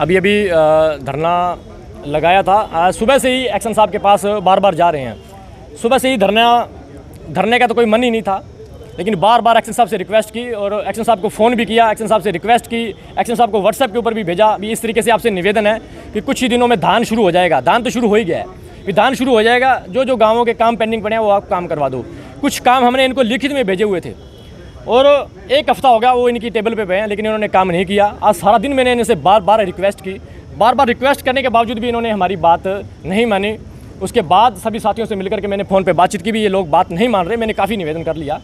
अभी धरना लगाया था। सुबह से ही एक्शन साहब के पास बार बार जा रहे हैं। सुबह से ही धरने का तो कोई मन ही नहीं था, लेकिन बार बार एक्शन साहब से रिक्वेस्ट की और एक्शन साहब को फ़ोन भी किया, एक्शन साहब से रिक्वेस्ट की, एक्शन साहब को व्हाट्सएप के ऊपर भी भेजा। भी इस तरीके से आपसे निवेदन है कि कुछ ही दिनों में धान शुरू हो जाएगा। धान तो शुरू हो ही गया है, भी धान शुरू हो जाएगा। जो जो गाँवों के काम पेंडिंग पड़े हैं वो आप काम करवा दो। कुछ काम हमने इनको लिखित में भेजे हुए थे और 1 हफ्ता हो गया वो इनकी टेबल पे हैं, लेकिन इन्होंने काम नहीं किया। आज सारा दिन मैंने इनसे बार बार रिक्वेस्ट की, बार बार रिक्वेस्ट करने के बावजूद भी इन्होंने हमारी बात नहीं मानी। उसके बाद सभी साथियों से मिलकर के मैंने फ़ोन पे बातचीत की भी, ये लोग बात नहीं मान रहे। मैंने काफ़ी निवेदन कर लिया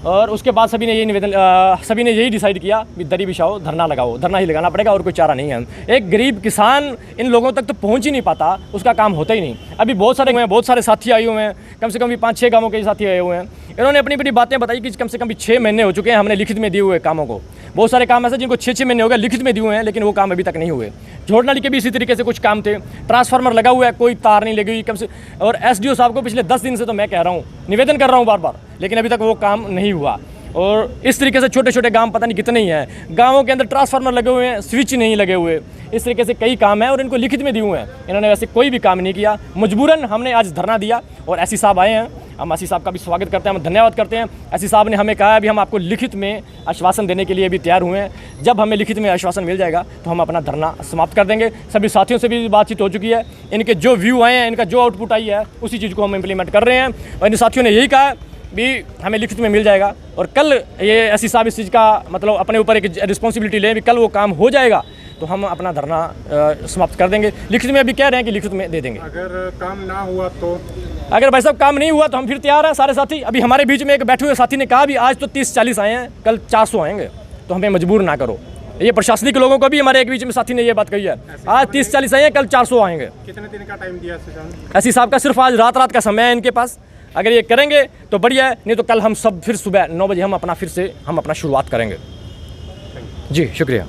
और उसके बाद सभी ने यही डिसाइड किया कि दरी बिछाओ, धरना लगाओ। धरना ही लगाना पड़ेगा और कोई चारा नहीं है। एक गरीब किसान इन लोगों तक तो पहुंच ही नहीं पाता, उसका काम होता ही नहीं। अभी बहुत सारे साथी आए हुए हैं, कम से कम भी 5-6 गाँवों के साथी आए हुए हैं। इन्होंने अपनी अपनी बातें बताई कि कम से कम भी 6 महीने हो चुके हैं हमने लिखित में दिए हुए कामों को। बहुत सारे काम ऐसे जिनको 6-6 महीने हो गए लिखित में दिए हुए हैं, लेकिन वो काम अभी तक नहीं हुए। झोड़ नाली के भी इसी तरीके से कुछ काम थे। ट्रांसफार्मर लगा हुआ है, कोई तार नहीं लगी हुई कम से। और एसडीओ साहब को पिछले 10 दिन से तो मैं कह रहा हूँ, निवेदन कर रहा हूँ बार बार, लेकिन अभी तक वो काम नहीं हुआ। और इस तरीके से छोटे छोटे गांव पता नहीं कितने ही हैं, गांवों के अंदर ट्रांसफार्मर लगे हुए हैं, स्विच नहीं लगे हुए। इस तरीके से कई काम हैं और इनको लिखित में दिए हुए हैं। इन्होंने वैसे कोई भी काम नहीं किया। मजबूरन हमने आज धरना दिया और एससी साहब आए हैं। हम एससी साहब का भी स्वागत करते हैं, हम धन्यवाद करते हैं। एससी साहब ने हमें कहा है अभी हम आपको लिखित में आश्वासन देने के लिए भी तैयार हुए हैं। जब हमें लिखित में आश्वासन मिल जाएगा तो हम अपना धरना समाप्त कर देंगे। सभी साथियों से भी बातचीत हो चुकी है। इनके जो व्यू आए हैं, इनका जो आउटपुट आई है, उसी चीज़ को हम इम्प्लीमेंट कर रहे हैं। और इन साथियों ने यही कहा भी हमें लिखित में मिल जाएगा और कल ये एससी साहब इस चीज़ का मतलब अपने ऊपर एक रिस्पॉन्सिबिलिटी लें भी कल वो काम हो जाएगा तो हम अपना धरना समाप्त कर देंगे। लिखित में अभी कह रहे हैं कि लिखित में दे देंगे। अगर काम ना हुआ तो? अगर भाई साहब काम नहीं हुआ तो हम फिर तैयार हैं सारे साथी। अभी हमारे बीच में एक बैठे हुए साथी ने कहा भी आज तो 30-40 आए हैं, कल 400 आएंगे, तो हमें मजबूर ना करो। ये प्रशासनिक लोगों को भी हमारे एक बीच में साथी ने ये बात कही है, आज 30-40 आए हैं, कल 400 आएंगे। कितने दिन का टाइम दिया एससी साहब का? सिर्फ आज रात का समय है इनके पास। अगर ये करेंगे तो बढ़िया है, नहीं तो कल हम सब फिर सुबह 9 बजे हम अपना शुरुआत करेंगे। जी शुक्रिया।